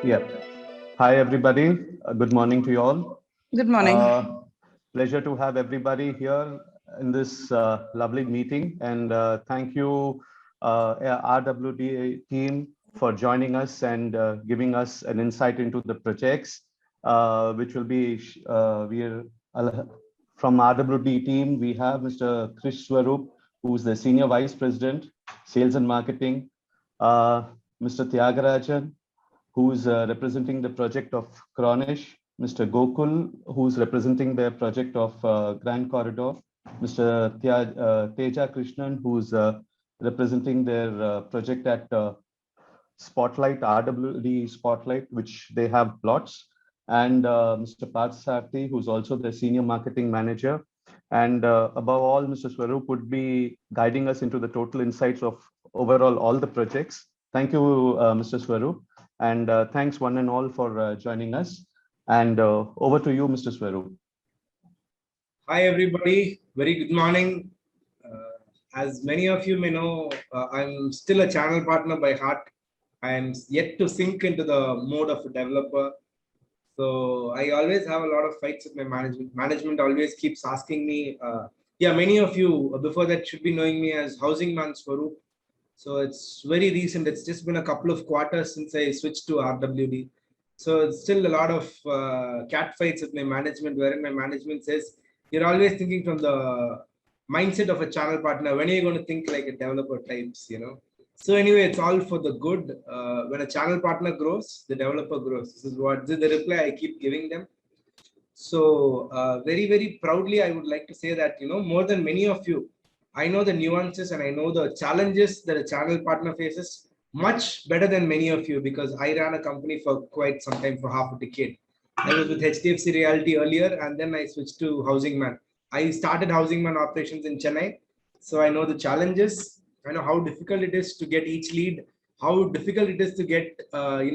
Yeah. Hi, everybody. Good morning to you all. Good morning. Pleasure to have everybody here in this lovely meeting. And thank you, RWD team, for joining us and giving us an insight into the projects, which will be, from RWD team, we have Mr. Krish Swarup, who's the Senior Vice President, Sales and Marketing, Mr. Tyagarajan, who's representing the project of Kronish, Mr. Gokul, who's representing the project of Grand Corridor, Mr. Teja Krishnan, who's representing their project at Spotlight, RWD Spotlight, which they have plots, and Mr. Parth Sarthi, who's also the Senior Marketing Manager. And above all, Mr. Swarup would be guiding us into the total insights of overall all the projects. Thank you, Mr. Swarup. And thanks one and all for joining us. And over to you, Mr. Swarup. Hi, everybody. Very good morning. As many of you may know, I'm still a channel partner by heart. I'm yet to sink into the mode of a developer. So I always have a lot of fights with my management. Management always keeps asking me, many of you before that should be knowing me as Housing Man Swarup. So it's very recent. It's just been a couple of quarters since I switched to RWD. So it's still a lot of cat fights with my management, wherein my management says, you're always thinking from the mindset of a channel partner. When are you going to think like a developer types, So anyway, it's all for the good. When a channel partner grows, the developer grows. This is the reply I keep giving them. So very, very proudly, I would like to say that, more than many of you, I know the nuances and I know the challenges that a channel partner faces much better than many of you, because I ran a company for quite some time, for half a decade. I was with HDFC Realty earlier, and then I switched to Housing Man. I started Housing Man operations in Chennai. So I know the challenges. I know how difficult it is to get each lead, how difficult it is to get, a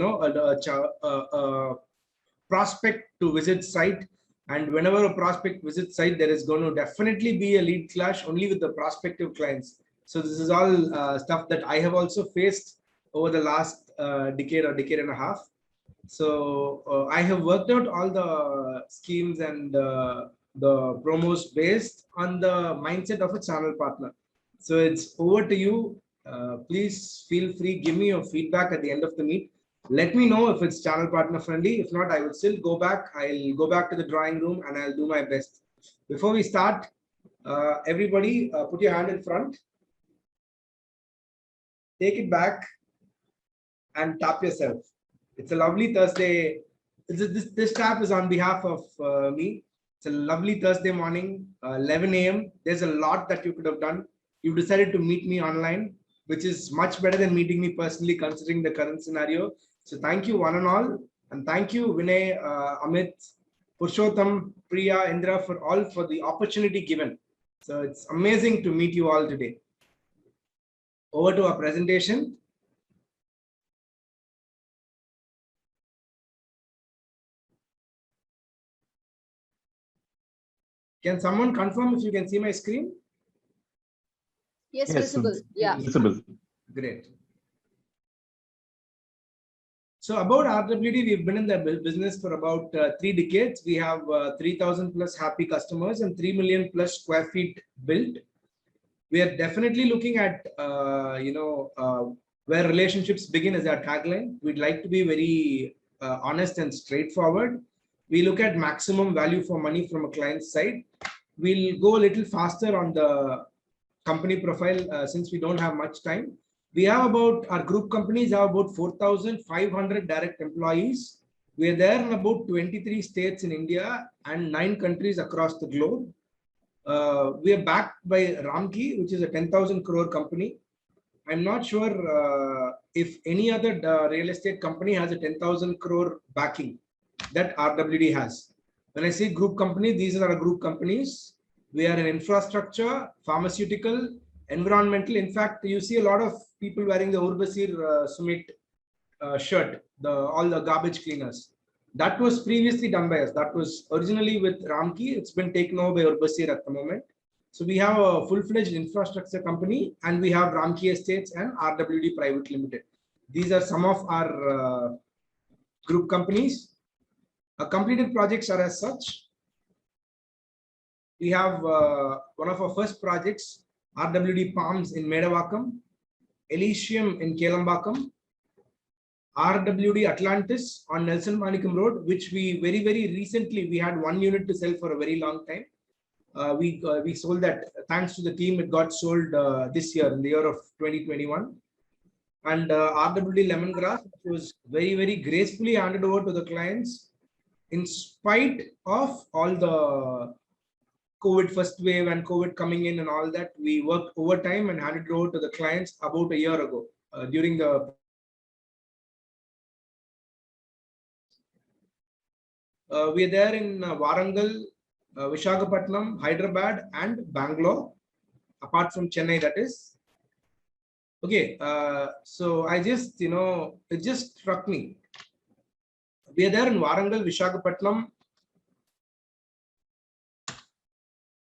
prospect to visit site. And whenever a prospect visits site, there is going to definitely be a lead clash only with the prospective clients. So this is all stuff that I have also faced over the last decade or decade and a half. So I have worked out all the schemes and the promos based on the mindset of a channel partner. So it's over to you. Please feel free, give me your feedback at the end of the meet. Let me know if it's channel partner friendly. If not, I will still go back. I'll go back to the drawing room and I'll do my best. Before we start, everybody put your hand in front. Take it back and tap yourself. It's a lovely Thursday. This tap is on behalf of me. It's a lovely Thursday morning, 11 a.m. There's a lot that you could have done. You decided to meet me online, which is much better than meeting me personally, considering the current scenario. So thank you one and all. And thank you, Vinay, Amit, Purushottam, Priya, Indra, for the opportunity given. So it's amazing to meet you all today. Over to our presentation. Can someone confirm if you can see my screen? Yes, visible. Yeah. Visible. Great. So about RWD, we've been in the business for about 3 decades. We have 3,000 plus happy customers and 3 million plus square feet built. We are definitely looking at, where relationships begin as our tagline. We'd like to be very honest and straightforward. We look at maximum value for money from a client's side. We'll go a little faster on the company profile since we don't have much time. We have about, our group companies have about 4,500 direct employees. We are there in about 23 states in India and 9 countries across the globe. We are backed by Ramki, which is a 10,000 crore company. I'm not sure if any other real estate company has a 10,000 crore backing that RWD has. When I say group company, these are our group companies. We are in infrastructure, pharmaceutical, environmental. In fact, you see a lot of people wearing the Urbasir Sumit shirt, all the garbage cleaners. That was previously done by us. That was originally with Ramki. It's been taken over by Urbasir at the moment. So we have a full-fledged infrastructure company, and we have Ramki Estates and RWD Private Limited. These are some of our group companies. Completed projects are as such. We have one of our first projects, RWD Palms in Medavakkam, Elysium in Kelambakam, RWD Atlantis on Nelson Manikam Road, which we very recently, we had one unit to sell for a very long time. We sold that. Thanks to the team, it got sold this year, in the year of 2021. And RWD Lemongrass, which was very gracefully handed over to the clients in spite of all the COVID first wave and COVID coming in and all that. We worked overtime and handed it over to the clients about a year ago during the we are there in Warangal, Visakhapatnam, Hyderabad, and Bangalore, apart from Chennai, that is. Okay, so I just, it just struck me. We are there in Warangal, Visakhapatnam.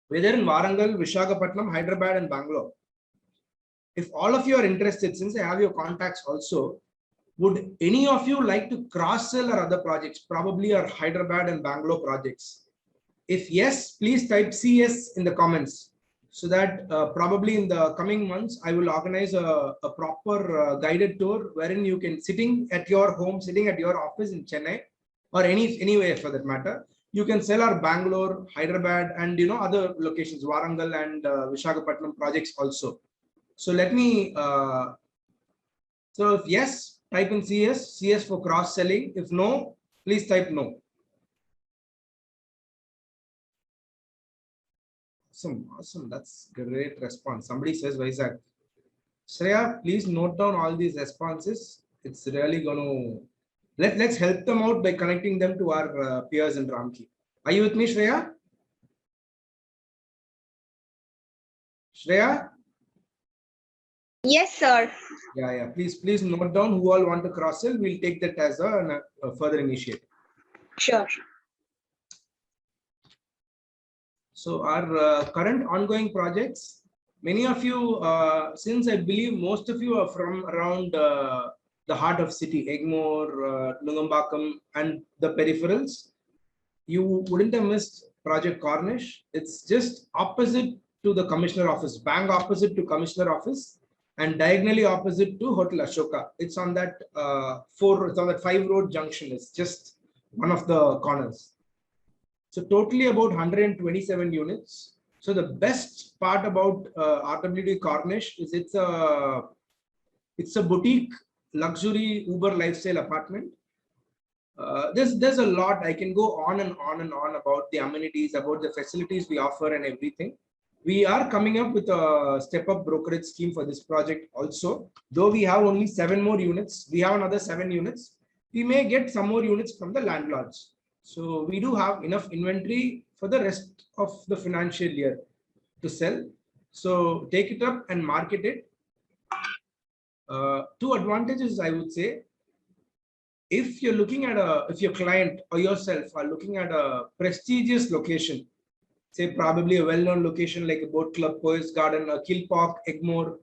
We're there in Warangal, Visakhapatnam, Hyderabad, and Bangalore. If all of you are interested, since I have your contacts also, would any of you like to cross-sell our other projects, probably our Hyderabad and Bangalore projects? If yes, please type CS in the comments, so that probably in the coming months, I will organize a proper guided tour wherein you can, sitting at your home, sitting at your office in Chennai, or anywhere for that matter, you can sell our Bangalore, Hyderabad, and other locations, Warangal and Visakhapatnam projects also. So let me, so if yes, type in CS for cross-selling. If no, please type no. Awesome. That's great response. Somebody says, Vaisak. Shreya, please note down all these responses. It's really going to, let's help them out by connecting them to our peers in Ramki. Are you with me, Shreya? Shreya? Yes, sir. Yeah. Please note down who all want to cross-sell. We'll take that as a further initiative. Sure. So our current ongoing projects, many of you, since I believe most of you are from around the heart of city, Egmore, Nungambakkam, and the peripherals, you wouldn't have missed Project Cornish. It's just opposite to the Commissioner office, bang opposite to Commissioner office, and diagonally opposite to Hotel Ashoka. It's on that 5 road junction. It's just one of the corners. So totally about 127 units. So the best part about RWD Cornish is it's a boutique luxury Uber lifestyle apartment. There's a lot. I can go on and on about the amenities, about the facilities we offer and everything. We are coming up with a step-up brokerage scheme for this project also. Though we have only 7 more units, we have another 7 units. We may get some more units from the landlords. So we do have enough inventory for the rest of the financial year to sell. So take it up and market it. 2 advantages, I would say. If you're looking at if your client or yourself are looking at a prestigious location, say probably a well-known location like a Boat Club, Poets Garden, or Kilpark, Egmore,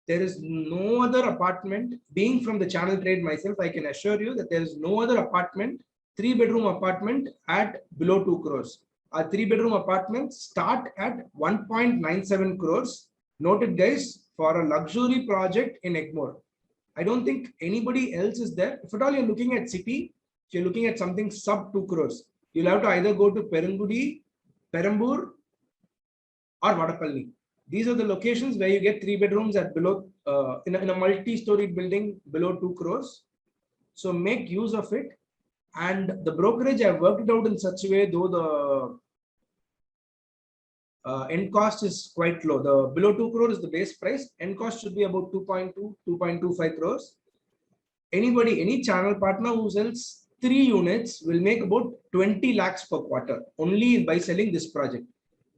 there is no other apartment. Being from the channel trade myself, I can assure you that there is no other apartment, 3-bedroom apartment at below 2 crores. Our 3-bedroom apartments start at 1.97 crores. Noted, guys, for a luxury project in Egmore. I don't think anybody else is there. If at all you're looking at city, if you're looking at something sub 2 crores, you'll have to either go to Perungudi, Perambur, or Vadapalli. These are the locations where you get 3 bedrooms at below in a multi-storied building below 2 crores. So make use of it. And the brokerage, I've worked it out in such a way, though the end cost is quite low. The below 2 crore is the base price. End cost should be about 2.2, 2.25 crores. Any channel partner who sells 3 units will make about 20 lakhs per quarter only by selling this project.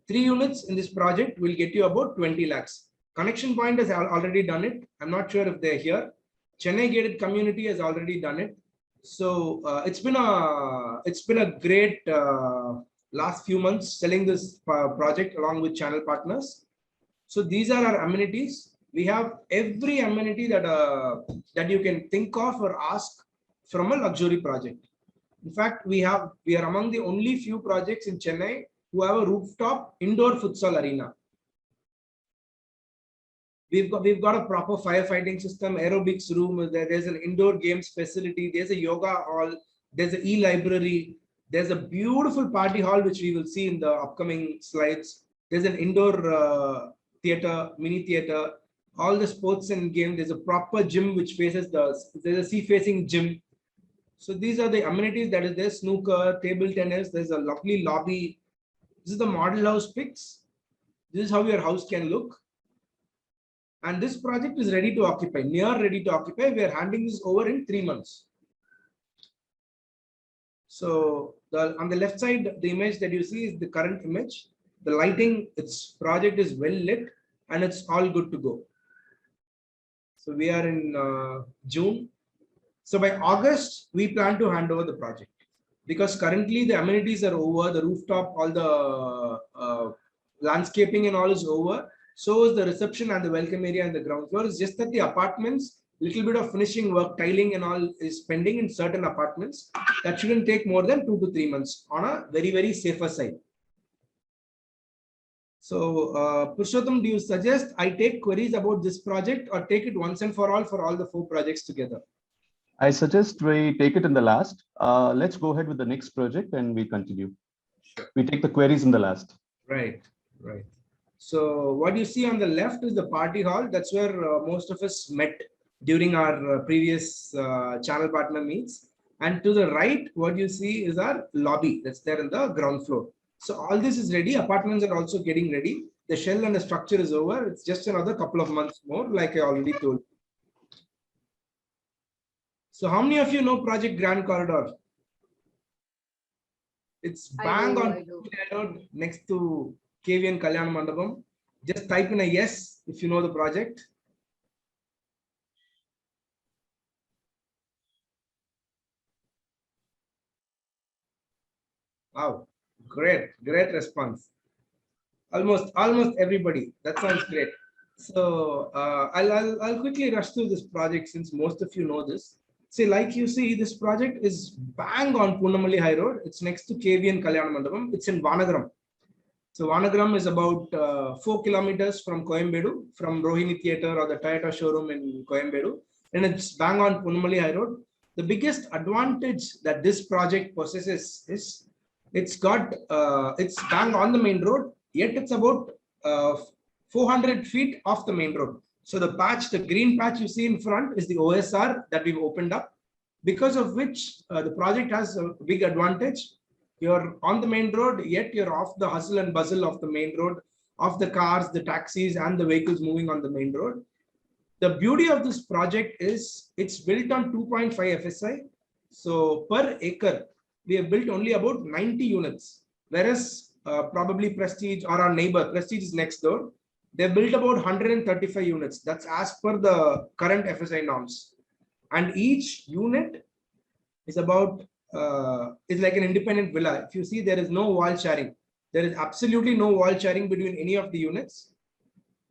3 units in this project will get you about 20 lakhs. Connection Point has already done it. I'm not sure if they're here. Chennai Gated Community has already done it. So it's been a great last few months selling this project along with channel partners. So these are our amenities. We have every amenity that that you can think of or ask from a luxury project. In fact, we are among the only few projects in Chennai who have a rooftop indoor futsal arena. We've got a proper firefighting system, aerobics room. There's an indoor games facility. There's a yoga hall. There's an e-library. There's a beautiful party hall, which we will see in the upcoming slides. There's an indoor theater, mini theater, all the sports and games. There's a proper gym which faces there's a sea-facing gym. So these are the amenities that is there: snooker, table tennis. There's a lovely lobby. This is the model house pics. This is how your house can look. And this project is ready to occupy, near ready to occupy. We are handing this over in 3 months. So on the left side, the image that you see is the current image. The lighting, its project is well lit and it's all good to go. So we are in June. So by August, we plan to hand over the project, because currently the amenities are over, the rooftop, all the landscaping and all is over. So is the reception and the welcome area and the ground floor. It's just that the apartments, little bit of finishing work, tiling and all is pending in certain apartments. That shouldn't take more than 2 to 3 months on a very, very safer side. So Purushottam, do you suggest I take queries about this project or take it once and for all the 4 projects together? I suggest we take it in the last. Let's go ahead with the next project and we continue. Sure. We take the queries in the last. Right. So what you see on the left is the party hall. That's where most of us met during our previous channel partner meets. And to the right, what you see is our lobby that's there in the ground floor. So all this is ready. Apartments are also getting ready. The shell and the structure is over. It's just another couple of months more, like I already told. So how many of you know Project Grand Corridor? It's bang on road next to KVN Kalyan Mandapam. Just type in a yes if you know the project. Wow, great response. Almost everybody. That sounds great. So I'll quickly rush through this project since most of you know this. See, like you see, this project is bang on Poonamalli High Road. It's next to KVN Kalyan Mandapam. It's in Vanagaram. So Vanagaram is about 4 kilometers from Coimbatore, from Rohini Theatre or the Toyota showroom in Coimbatore. And it's bang on Poonamalli High Road. The biggest advantage that this project possesses is it's bang on the main road, yet it's about 400 feet off the main road. So the green patch you see in front is the OSR that we've opened up, because of which the project has a big advantage. You're on the main road, yet you're off the hustle and bustle of the main road, of the cars, the taxis, and the vehicles moving on the main road. The beauty of this project is it's built on 2.5 FSI. So per acre, we have built only about 90 units, whereas probably Prestige or our neighbor, Prestige is next door. They built about 135 units. That's as per the current FSI norms. And each unit is about is like an independent villa. If you see, there is no wall sharing. There is absolutely no wall sharing between any of the units.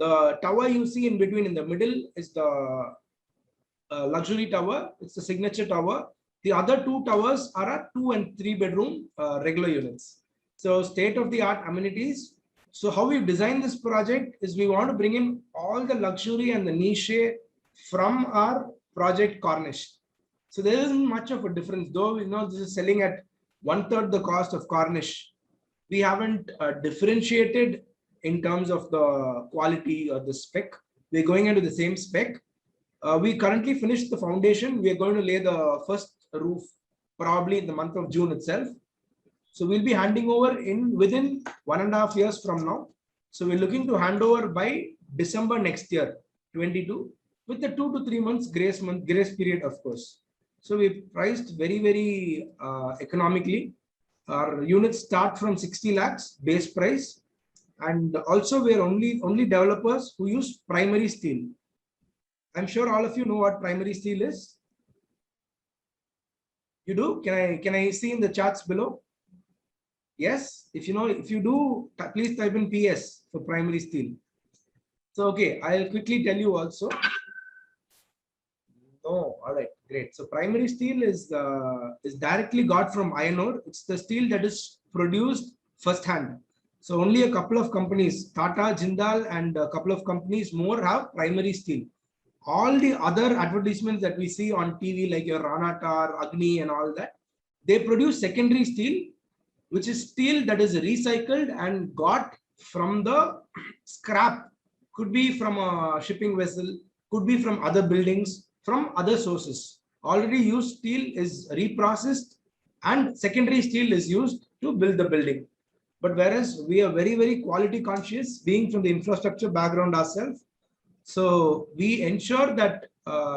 The tower you see in between in the middle is the luxury tower. It's the signature tower. The other 2 towers are a 2 and 3 bedroom regular units. So state-of-the-art amenities. So how we've designed this project is we want to bring in all the luxury and the niche from our project Cornish. So there isn't much of a difference, though this is selling at 1/3 the cost of Cornish. We haven't differentiated in terms of the quality or the spec. We're going into the same spec. We currently finished the foundation. We are going to lay the first roof probably in the month of June itself. So we'll be handing over within 1.5 years from now. So we're looking to hand over by December next year, 22, with the 2 to 3 months grace period, of course. So we priced very, very economically. Our units start from 60 lakhs base price. And also we're only developers who use primary steel. I'm sure all of you know what primary steel is. You do? Can I see in the charts below? Yes, if you do, please type in PS for primary steel. So, okay, I'll quickly tell you also. Oh, all right, Great. So primary steel is directly got from iron ore. It's the steel that is produced firsthand. So only a couple of companies, Tata, Jindal, and a couple of companies more have primary steel. All the other advertisements that we see on TV, like your Ranatar, Agni, and all that, they produce secondary steel, which is steel that is recycled and got from the scrap. Could be from a shipping vessel, could be from other buildings, from other sources. Already used steel is reprocessed and secondary steel is used to build the building. But whereas we are very, very quality conscious, being from the infrastructure background ourselves, so we ensure that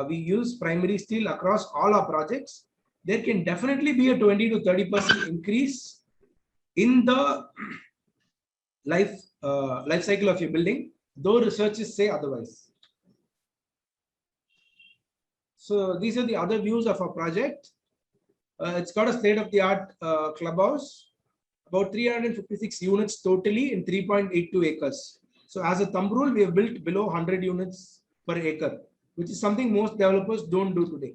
we use primary steel across all our projects. There can definitely be a 20 to 30% increase in the life cycle of your building, though researchers say otherwise. So these are the other views of our project. It's got a state-of-the-art clubhouse, about 356 units totally in 3.82 acres. So as a thumb rule, we have built below 100 units per acre, which is something most developers don't do today.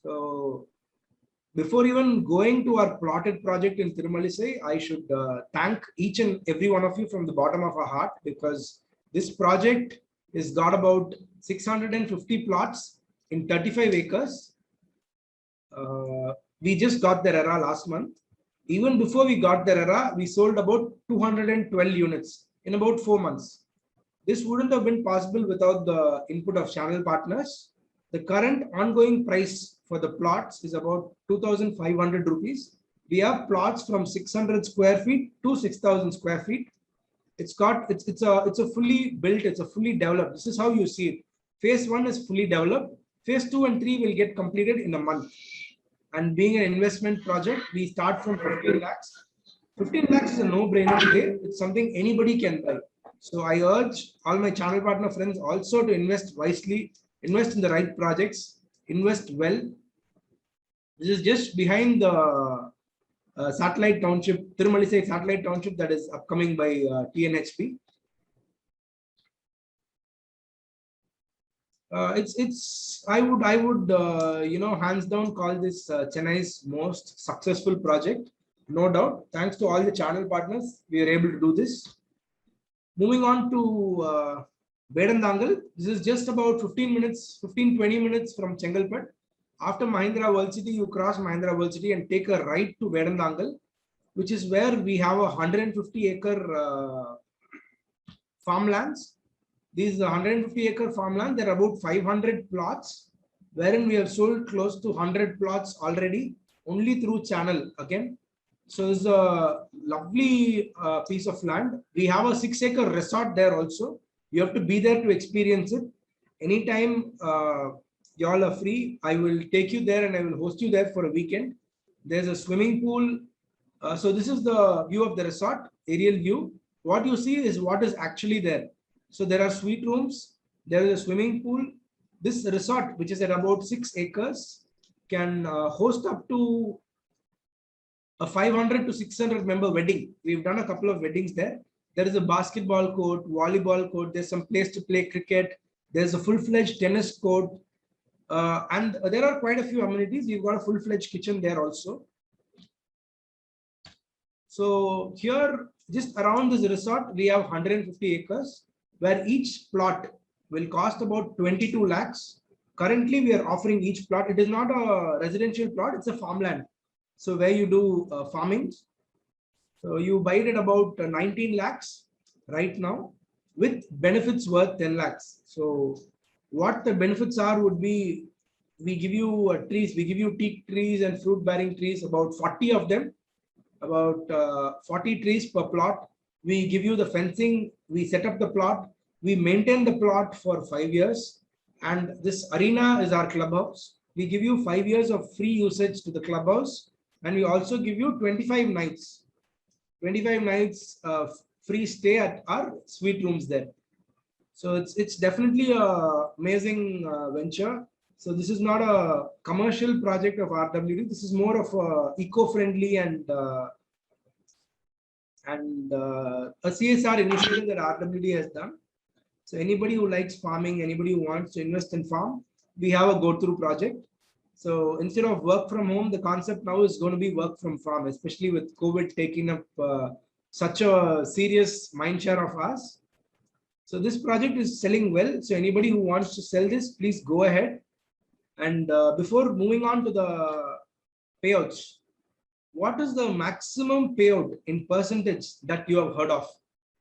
So before even going to our plotted project in Tirumalisai, I should thank each and every one of you from the bottom of our heart, because this project has got about 650 plots in 35 acres. We just got the RERA last month. Even before we got the RERA, we sold about 212 units in about 4 months. This wouldn't have been possible without the input of channel partners. The current ongoing price for the plots is about 2,500 rupees. We have plots from 600 square feet to 6,000 square feet. It's a fully built, it's a fully developed. This is how you see it. Phase 1 is fully developed. Phase 2 and 3 will get completed in a month. And being an investment project, we start from 15 lakhs. 15 lakhs is a no-brainer today. It's something anybody can buy. So I urge all my channel partner friends also to invest wisely, invest in the right projects, invest well. This is just behind the satellite township, Tirumalisai satellite township, that is upcoming by TNHP. I would hands down call this Chennai's most successful project, no doubt. Thanks to all the channel partners, we are able to do this. Moving on to Vedandangal, this is just about 15-20 minutes from Chengalpet. After Mahindra World City, you cross Mahindra World City and take a right to Vedandangal, which is where we have a 150-acre farmlands. These 150-acre farmland, there are about 500 plots, wherein we have sold close to 100 plots already, only through channel again. So it's a lovely piece of land. We have a 6-acre resort there also. You have to be there to experience it. Anytime y'all are free, I will take you there and I will host you there for a weekend. There's a swimming pool. So this is the view of the resort, aerial view. What you see is what is actually there. So there are suite rooms, there is a swimming pool. This resort, which is at about 6 acres, can host up to a 500 to 600 member wedding. We've done a couple of weddings there. There is a basketball court, volleyball court. There's some place to play cricket. There's a full-fledged tennis court. And there are quite a few amenities. We've got a full-fledged kitchen there also. So here, just around this resort, we have 150 acres, where each plot will cost about 22 lakhs. Currently, we are offering each plot. It is not a residential plot, it's a farmland. So where you do farming. So you buy it at about 19 lakhs right now, with benefits worth 10 lakhs. So what the benefits are would be, we give you trees, we give you teak trees and fruit bearing trees, about 40 of them, about 40 trees per plot. We give you the fencing, we set up the plot, we maintain the plot for 5 years. And this arena is our clubhouse. We give you 5 years of free usage to the clubhouse. And we also give you 25 nights free stay at our suite rooms there. So it's definitely a amazing venture. So this is not a commercial project of RWD. This is more of a eco-friendly and a CSR initiative that RWD has done. So anybody who likes farming, anybody who wants to invest in farm, we have a go-through project. So instead of work from home, the concept now is going to be work from farm, especially with COVID taking up such a serious mind share of ours. So this project is selling well. So anybody who wants to sell this, please go ahead. And before moving on to the payouts, what is the maximum payout in percentage that you have heard of?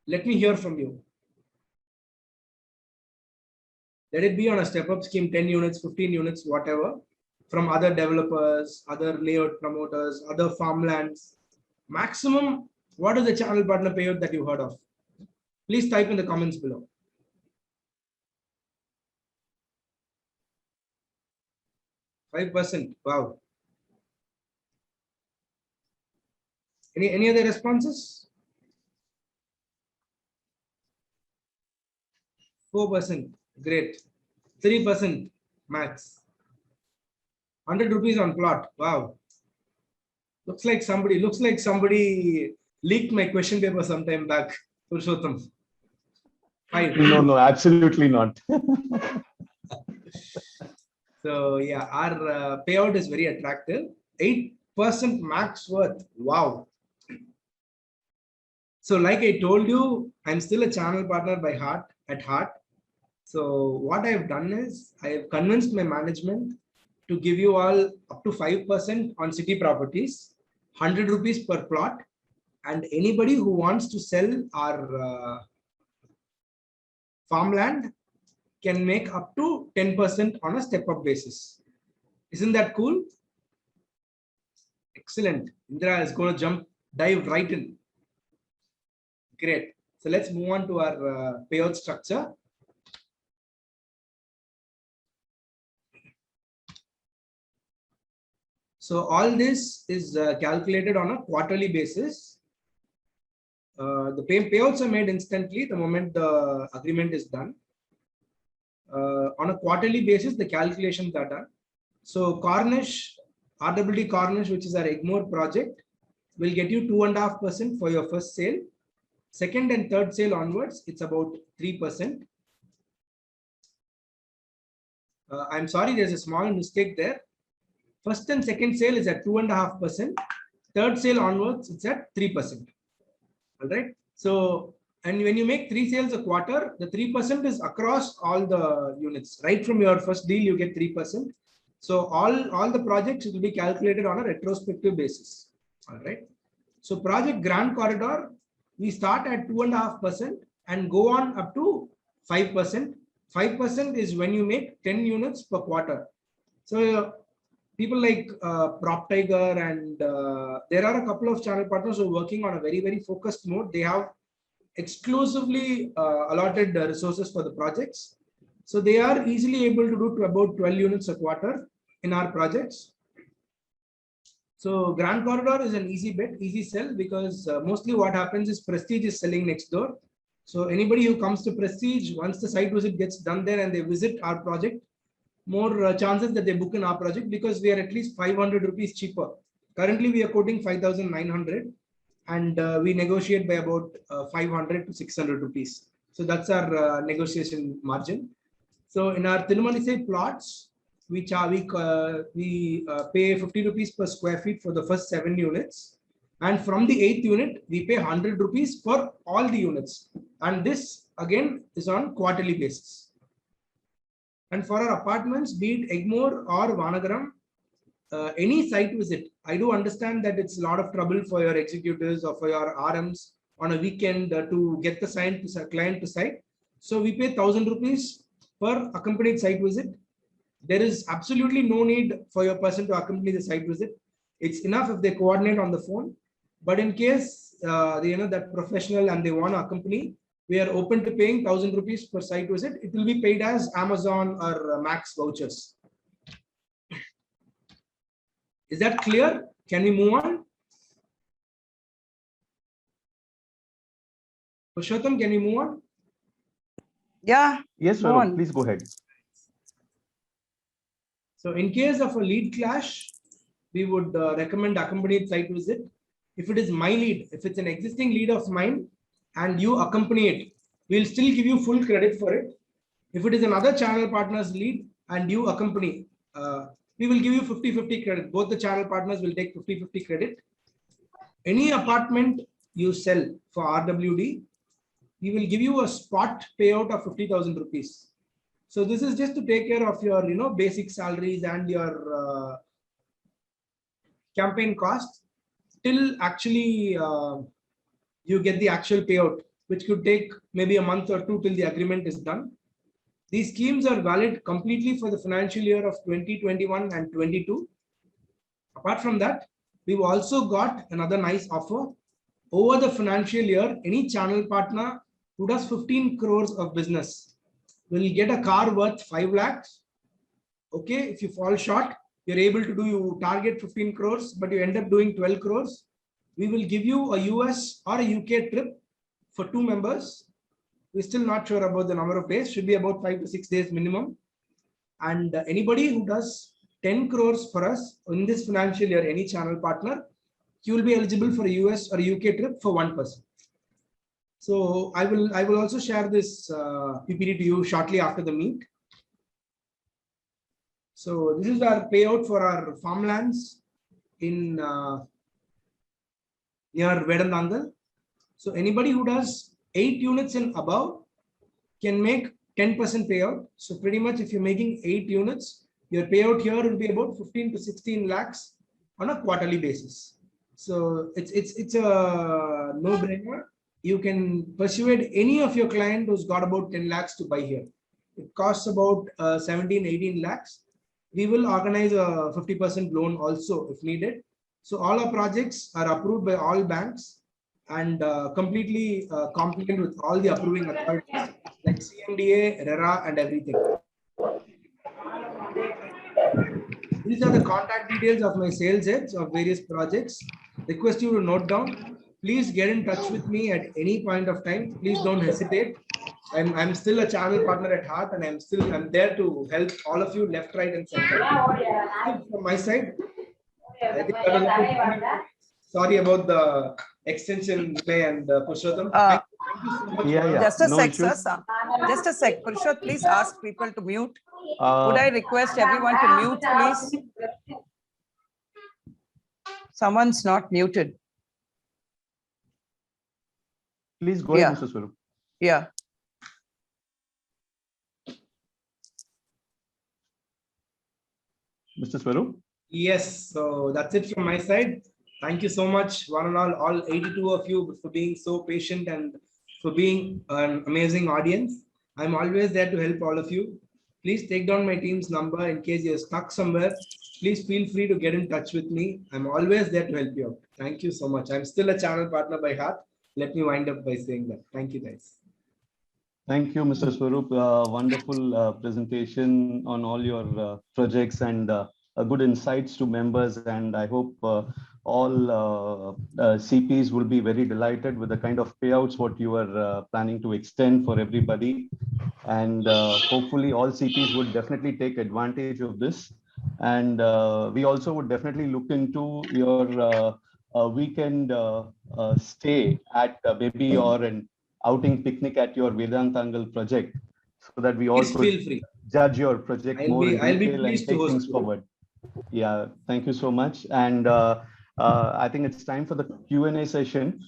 Let me hear from you. Let it be on a step-up scheme, 10 units, 15 units, whatever, from other developers, other layout promoters, other farmlands. Maximum, what is the channel partner payout that you heard of? Please type in the comments below. %. Wow. Any other responses? 4%. Great. 3% max. 100 rupees on plot. Wow. Looks like somebody leaked my question paper sometime back. Purushottam. 5. No, absolutely not. So yeah, our payout is very attractive. 8% max worth. Wow. So like I told you, I'm still a channel partner by heart at heart. So what I've done is I have convinced my management to give you all up to 5% on city properties, 100 rupees per plot, and anybody who wants to sell our farmland can make up to 10% on a step-up basis. Isn't that cool? Excellent. Indra is going to dive right in. Great. So let's move on to our payout structure. So all this is calculated on a quarterly basis. The payouts are made instantly the moment the agreement is done. On a quarterly basis, the calculations are done. So Cornish, RWD Cornish, which is our Egmore project, will get you 2.5% for your first sale. Second and third sale onwards, it's about 3%. I'm sorry, there's a small mistake there. First and second sale is at 2.5%. Third sale onwards, it's at 3%. All right. So, and when you make 3 sales a quarter, the 3% is across all the units. Right from your first deal, you get 3%. So all the projects will be calculated on a retrospective basis. All right. So project Grand Corridor, we start at 2.5% and go on up to 5%. 5% is when you make 10 units per quarter. So people like Prop Tiger and there are a couple of channel partners who are working on a very, very focused mode. They have exclusively allotted resources for the projects. So they are easily able to do to about 12 units a quarter in our projects. So Grand Corridor is an easy bet, easy sell, because mostly what happens is Prestige is selling next door. So anybody who comes to Prestige, once the site visit gets done there and they visit our project, more chances that they book in our project because we are at least 500 rupees cheaper. Currently, we are quoting 5,900 and we negotiate by about 500 to 600 rupees. So that's our negotiation margin. So in our Tirumalisai plots, we pay 50 rupees per square feet for the first 7 units. And from the 8th unit, we pay 100 rupees for all the units. And this again is on quarterly basis. And for our apartments, be it Egmore or Vanagaram, any site visit, I do understand that it's a lot of trouble for your executives or for your RMs on a weekend to get the client to site. So we pay 1,000 rupees per accompanied site visit. There is absolutely no need for your person to accompany the site visit. It's enough if they coordinate on the phone. But in case that professional and they want to accompany, we are open to paying 1,000 rupees per site visit. It will be paid as Amazon or Max vouchers. Is that clear? Can we move on? Purushottam, can we move on? Yeah. Yes, Swaroop, please go ahead. So in case of a lead clash, we would recommend accompanied site visit. If it is my lead, if it's an existing lead of mine and you accompany it, we'll still give you full credit for it. If it is another channel partner's lead, and you accompany, we will give you 50-50 credit. Both the channel partners will take 50-50 credit. Any apartment you sell for RWD, we will give you a spot payout of 50,000 rupees. So this is just to take care of your, basic salaries and your campaign costs till actually you get the actual payout, which could take maybe a month or two till the agreement is done. These schemes are valid completely for the financial year of 2021 and 22. Apart from that, we've also got another nice offer. Over the financial year, any channel partner who does 15 crores of business will get a car worth 5 lakhs. Okay, if you fall short, you're able to do, you target 15 crores, but you end up doing 12 crores. We will give you a US or a UK trip for 2 members. We're still not sure about the number of days, should be about 5 to 6 days minimum. And anybody who does 10 crores for us in this financial year, any channel partner, you will be eligible for a US or a UK trip for 1 person. So I will also share this PPT to you shortly after the meet. So this is our payout for our farmlands in near Vedandangal. So anybody who does 8 units and above can make 10% payout. So pretty much if you're making 8 units, your payout here will be about 15 to 16 lakhs on a quarterly basis. So it's a no-brainer. You can persuade any of your client who's got about 10 lakhs to buy here. It costs about 17, 18 lakhs. We will organize a 50% loan also if needed. So all our projects are approved by all banks and completely compliant with all the approving authorities like CMDA, RERA and everything. These are the contact details of my sales heads of various projects. Request you to note down. Please get in touch with me at any point of time. Please don't hesitate. I'm still a channel partner at heart, and I'm there to help all of you left, right, and center. From my side, I think that was it. Sorry about the extension delay and Purushottam. Thank you so much. Yeah. Just a No sec, issues. sir. Just a sec. Purushot, please ask people to mute. Would I request everyone to mute, please? Someone's not muted. Please go ahead, Mr. Swarup. Yeah. Mr. Swarup? Yes, so that's it from my side. Thank you so much, one and all 82 of you, for being so patient and for being an amazing audience. I'm always there to help all of you. Please take down my team's number in case you're stuck somewhere. Please feel free to get in touch with me. I'm always there to help you out. Thank you so much. I'm still a channel partner by heart. Let me wind up by saying that. Thank you, guys. Thank you, Mr. Swarup. Wonderful presentation on all your projects and good insights to members. And I hope all CPs will be very delighted with the kind of payouts what you are planning to extend for everybody. And hopefully all CPs would definitely take advantage of this. And we also would definitely look into your weekend stay at maybe or an outing picnic at your Vedantangal project, so that we all Please could feel free. judge your project I'll more be in detail and pleased to take host things you. forward. Yeah, thank you so much. And I think it's time for the Q&A session.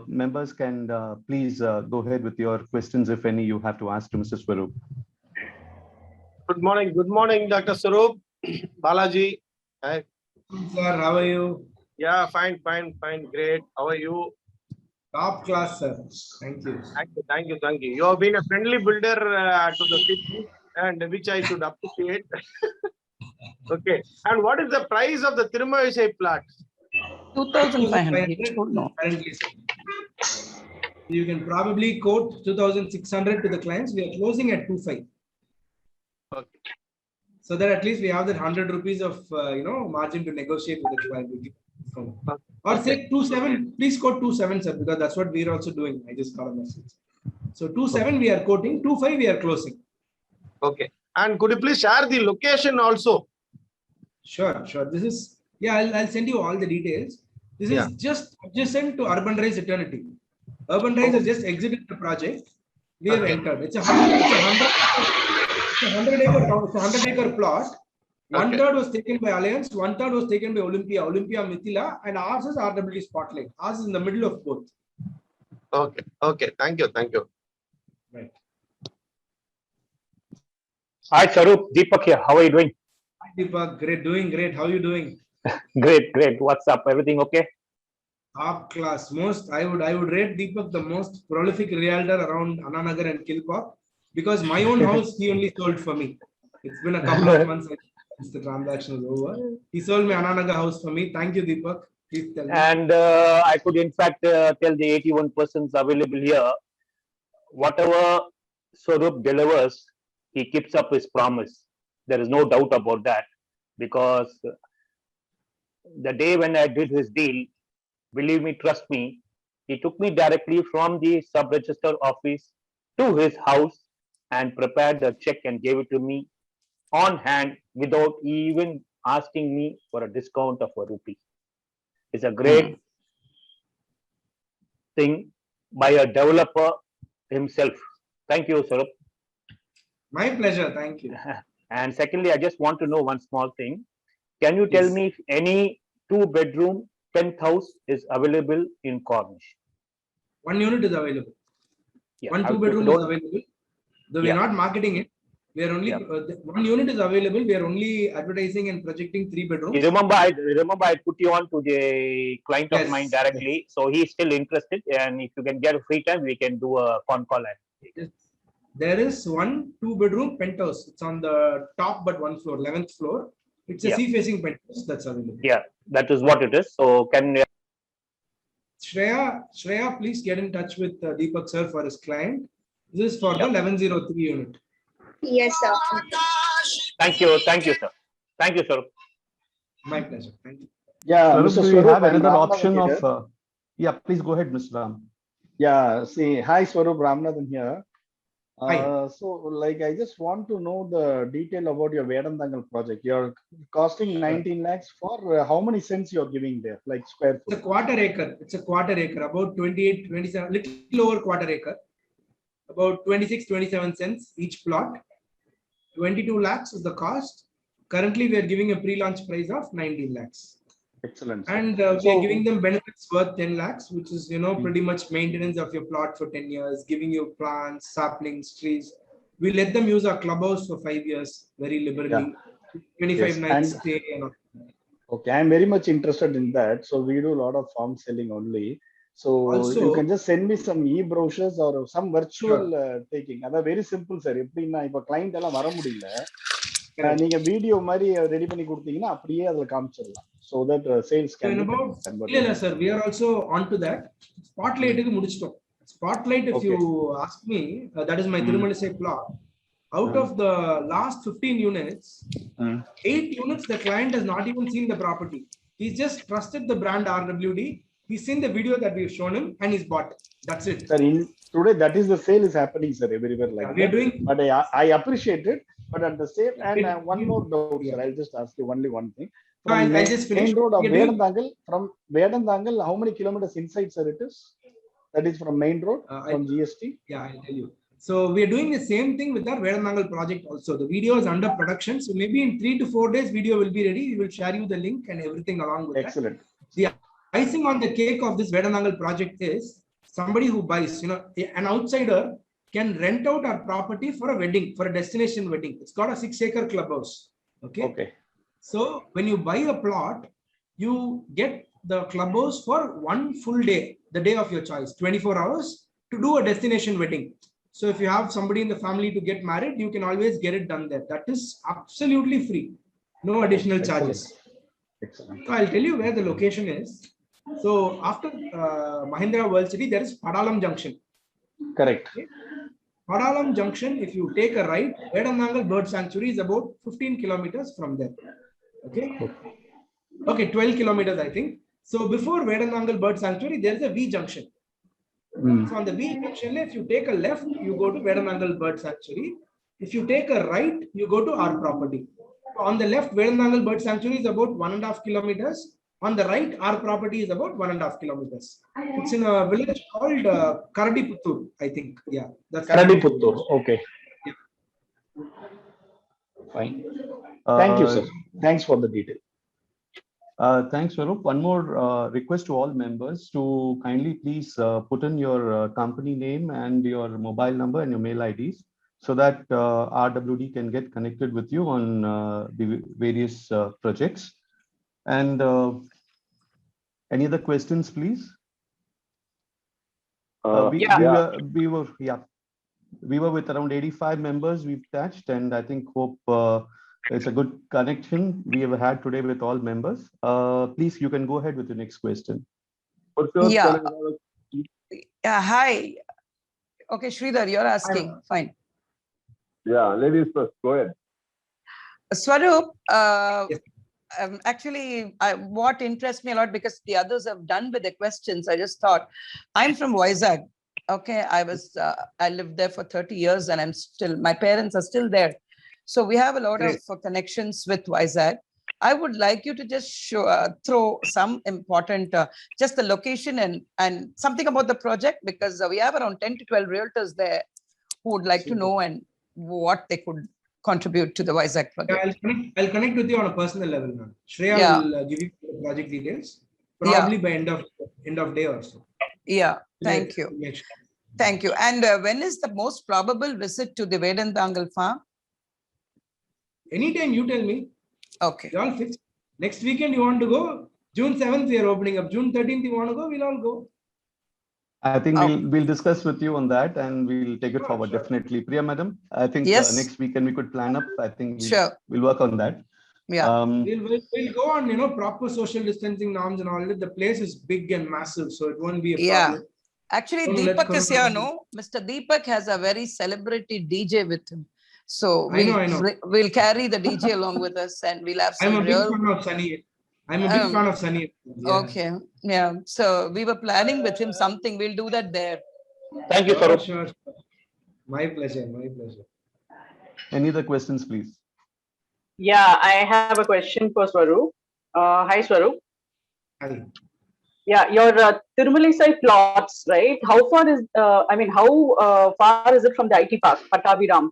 Members can please go ahead with your questions, if any you have to ask to Mr. Swarup. Good morning, Dr. Swarup. Balaji. Hi. Sir, how are you? Yeah, fine, great. How are you? Top class, sir. Thank you. Thank you. You have been a friendly builder to the city, and which I should appreciate. Okay. And what is the price of the Tirumavishai plot? 2,500. No. Currently, sir. You can probably quote 2,600 to the clients. We are closing at 2,500. Okay. So that at least we have that 100 rupees of margin to negotiate with the client. Or say 2,700. Please quote 2,700, sir, because that's what we're also doing. I just got a message. So 2,700 we are quoting, 2,500 we are closing. Okay. And could you please share the location also? Sure. This is, I'll send you all the details. This is just adjacent to Urban Rise Eternity. Urban Rise has just exited the project. We have entered. It's a 100-acre plot. One Okay. third was taken by Alliance, one third was taken by Olympia Mithila, and ours is RWD Spotlight. Ours is in the middle of both. Okay. Okay. Thank you. Thank you. Right. Hi, Sarup. Deepak here. How are you doing? Hi, Deepak. Great, doing great. How are you doing? Great, great. What's up? Everything okay? Top class. I would rate Deepak the most prolific realtor around Ananagar and Kilpauk, because my own house he only sold for me. It's been a couple of months since the transaction was over. He sold my Ananagar house for me. Thank you, Deepak. Please tell me. And I could, in fact, tell the 81 persons available here, whatever Sarup delivers, he keeps up his promise. There is no doubt about that, because the day when I did his deal, believe me, trust me, he took me directly from the sub-register office to his house and prepared the check and gave it to me on hand without even asking me for a discount of ₹1. It's a great thing by a developer himself. Thank you, Sarup. My pleasure. Thank you. And secondly, I just want to know one small thing. Can you tell Yes. me if any 2-bedroom penthouse is available in Cornish? One unit is available. Yeah, One I 2-bedroom is don't- available. Though Yeah. we're not marketing it. We are only one unit is available. We are only advertising and projecting 3 bedrooms. You remember, I put you on to the client of Yes, mine directly. So he's still interested. And if you can get a free time, we can do a con call. Yes. There is one 2-bedroom penthouse. It's on the top but one floor, 11th floor. It's a Yeah. sea-facing penthouse that's available. Yeah, that is what it is. So can Shreya, please get in touch with Deepak sir for his client. This is for the 1103 unit. Yes, sir. thank you, sir. Thank you, sir. My pleasure. Thank you. Yeah, Sarup, Mr. do you Swarup, have I'm another Ramanathan option here. of, yeah, please go ahead, Mr. Ram. Yeah, see, hi Swarup, Ramanathan here. Hi. So, like, I just want to know the detail about your Vedantangal project. You're costing 19 lakhs for how many cents you're giving there, like square It's a foot? quarter acre. It's a quarter acre, about 28, 27, little over quarter acre. About 26, 27 cents each plot. 22 lakhs is the cost. Currently, we are giving a pre-launch price of 19 lakhs. Excellent. sir. And we are So- giving them benefits worth 10 lakhs, which is, pretty much maintenance of your plot for 10 years, giving you plants, saplings, trees. We let them use our clubhouse for 5 years, very liberally. 25 Yes, nights and- stay and all. Okay, I'm very much interested in that. So we do a lot of farm selling only. So Also- you can just send me some e-brochures or some virtual taking. That's very simple, sir. எப்படின்னா இப்ப client எல்லாம் வர முடியல. Correct. நீங்க video மாதிரி ready பண்ணி கொடுத்தீங்கன்னா அப்படியே அதுல காமிச்சிடலாம். So that sales So can in be about, converted. sir, we are also on to that. Spotlight is mudichitom. Spotlight, if Okay. you ask me, that is my Tirumalisai plot. Out of the last 15 units, 8 units, the client has not even seen the property. He's just trusted the brand RWD. He's seen the video that we've shown him and he's bought. That's it. Sir, today that is the sale is happening, sir, everywhere like We are that. doing. But I appreciate it. But at the same, and one more doubt, sir. Yeah. I'll just ask you only one thing. No, I'll just finish. Main road of We are doing- Vedantangal, from Vedantangal, how many kilometers inside, sir, it is? That is from main road, from GST? Yeah, I'll tell you. So we are doing the same thing with our Vedantangal project also. The video is under production. So maybe in 3 to 4 days, video will be ready. We will share you the link and everything along with Excellent. that. The icing on the cake of this Vedantangal project is somebody who buys, an outsider can rent out our property for a wedding, for a destination wedding. It's got a 6-acre clubhouse. Okay. Okay. So when you buy a plot, you get the clubhouse for 1 full day, the day of your choice, 24 hours to do a destination wedding. So if you have somebody in the family to get married, you can always get it done there. That is absolutely free. No additional charges. Excellent. So I'll tell you where the location is. So after Mahindra World City, there is Padalam Junction. Correct. Padalam Junction, if you take a right, Vedantangal Bird Sanctuary is about 15 kilometers from there. Okay, 12 kilometers, I think. So before Vedantangal Bird Sanctuary, there is a V junction. So on the V junction, if you take a left, you go to Vedantangal Bird Sanctuary. If you take a right, you go to our property. On the left, Vedantangal Bird Sanctuary is about 1.5 kilometers. On the right, our property is about 1.5 kilometers. It's in a village called Karadiputtur, I think. Yeah, that's Karadiputtur. Okay. Fine. Thank you, Uh, sir. Thanks for the detail. Thanks, Swaroop. One more request to all members to kindly please put in your company name and your mobile number and your mail IDs so that RWD can get connected with you on the various projects. And any other questions, please? We were with around 85 members we've touched, and I think hope it's a good connection we have had today with all members. Please, you can go ahead with the next question. Yeah. Hi. Okay, Sridhar, you're asking. Fine. Yeah, ladies first, go ahead. Swaroop, Yes. actually, what interests me a lot, because the others have done with the questions, I just thought, I'm from Vizag. Okay, I lived there for 30 years and my parents are still there. So we have a lot Great. of connections with Vizag. I would like you to just throw some important, just the location and something about the project, because we have around 10 to 12 realtors there who would like to know and what they could contribute to the Vizag Yeah, project. I'll connect with you on a personal level now. Shreya Yeah. will give you the project details, probably by end of day or so. Yeah, thank you. Make sure. Thank you. And when is the most probable visit to the Vedantangal farm? Anytime you tell me, Okay. you all fixed. Next weekend you want to go? June 7th we are opening up. June 13th you want to go? We'll all go. I think Oh. we'll discuss with you on that and we'll take it Sure, forward. sure. Definitely. Priya, madam, I think Yes. next weekend we could plan up. I think Sure. we'll work on that. Yeah. We'll go on, proper social distancing norms and all that. The place is big and massive, so it won't be a Yeah. problem. Actually, Don't let Deepak is here, corona- no? Mr. Deepak has a very celebrity DJ with him. So I know. we'll carry the DJ along with us and we'll have I'm some a big real. fan of Sunny. I'm a big fan of Sunny. Yeah. Okay. Yeah. So we were planning with him something. We'll do that there. Thank you, Swaroop. Sure. My pleasure. Any other questions, please? Yeah, I have a question for Swaroop. Hi, Swaroop. Hi. Yeah, your Tirumalisai plots, right? How far is, how far is it from the IT park, Pattabhiram?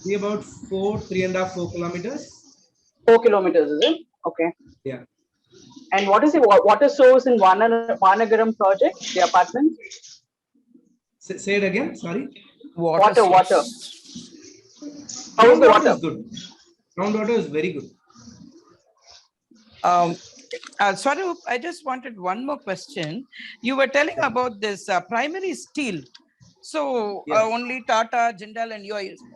Be about 3.5-4 kilometers. 4 kilometers, is it? Okay. Yeah. And what is the water source in Vanagaram project, the apartment? Say it again. Sorry. Water. How is the water? Is good. Groundwater is very good. Swaroop, I just wanted one more question. You were telling about this primary steel. So Yes. only Tata, Jindal and you are using.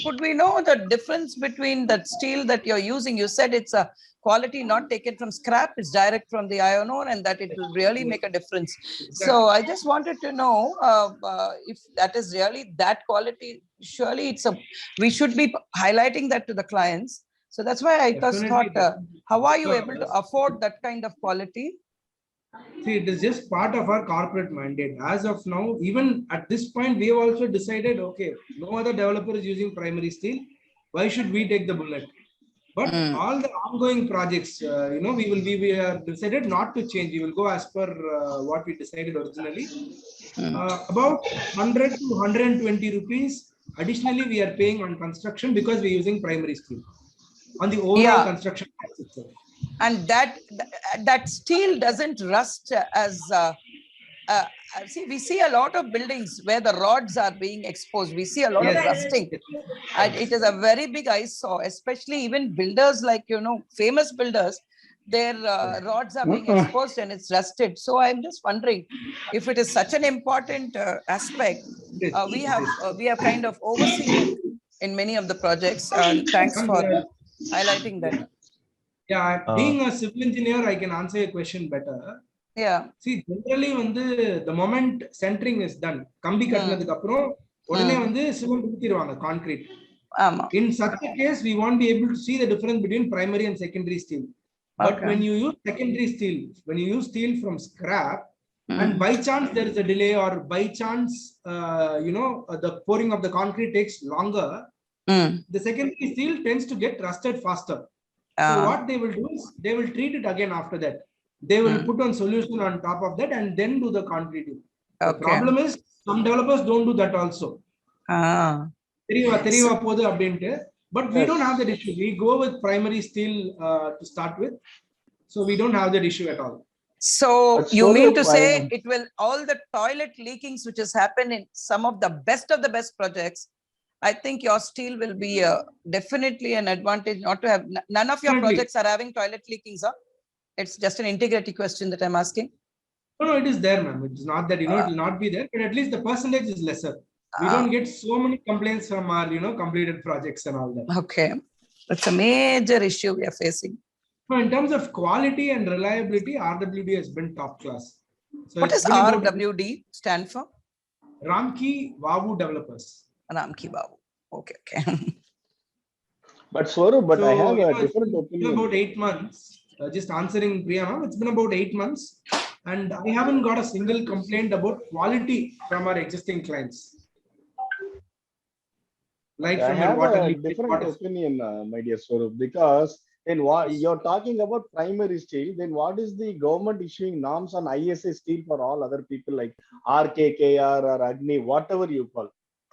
Could we know the difference between that steel that you're using? You said it's a quality not taken from scrap, it's direct from the iron ore, and that it will really make a difference. So I just wanted to know if that is really that quality. Surely we should be highlighting that to the clients. So that's why I just Definitely. thought, how are you Sure. able to afford that kind of quality? See, it is just part of our corporate mandate. As of now, even at this point, we have also decided, okay, no other developer is using primary steel. Why should we take the bullet? But all the ongoing projects, we have decided not to change. We will go as per what we decided originally. About 100 to 120 rupees. Additionally, we are paying on construction because we're using primary steel on the overall construction cost itself. And that steel doesn't rust as we see a lot of buildings where the rods are being exposed. We see a lot of rusting. And it is a very big eyesore, especially even builders like, famous builders, their rods are being exposed and it's rusted. So I'm just wondering if it is such an important aspect. We have kind of overseen it in many of the projects. Thanks for highlighting that. Yeah, being a civil engineer, I can answer your question better. Yeah. See, generally, the moment centering is done, kambi katnadukku appuram odane cement ஊத்திடுவாங்க concrete. In such a case, we won't be able to see the difference between primary and secondary steel. But when you use secondary steel, when you use steel from scrap, and by chance there is a delay, or by chance, the pouring of the concrete takes longer, the secondary steel tends to get rusted faster. So what they will do is they will treat it again after that. They will put on solution on top of that and then do the concreting. The problem is some developers don't do that also. Ah. தெரியவா போகுது அப்படின்ட்டு. But we Yes. don't have that issue. We go with primary steel to start with. So we don't have that issue at all. So But you mean to Swaroop, say I- it will, all the toilet leakings which has happened in some of the best projects, I think your steel will be definitely an advantage not to have, none of your Definitely. projects are having toilet leakings, huh? It's just an integrity question that I'm asking. No, it is there, ma'am. It's not that, it will not be there, but at least the percentage is lesser. We don't get so many complaints from our, completed projects and all that. Okay. That's a major issue we are facing. No, in terms of quality and reliability, RWD has been top class. So What it's does been about RWD stand for? Ramki Vavu Developers. Ramki Babu. Okay, okay. But Swaroop, but I So, have a it's different been opinion. about 8 months. Just answering Priya, ma'am, it's been about 8 months, and I haven't got a single complaint about quality from our existing clients. Like I from your have water a leak, different water. opinion, my dear Swaroop, because then what you're talking about primary steel, then what is the government issuing norms on ISA steel for all other people like RKKR or Agni, whatever you call?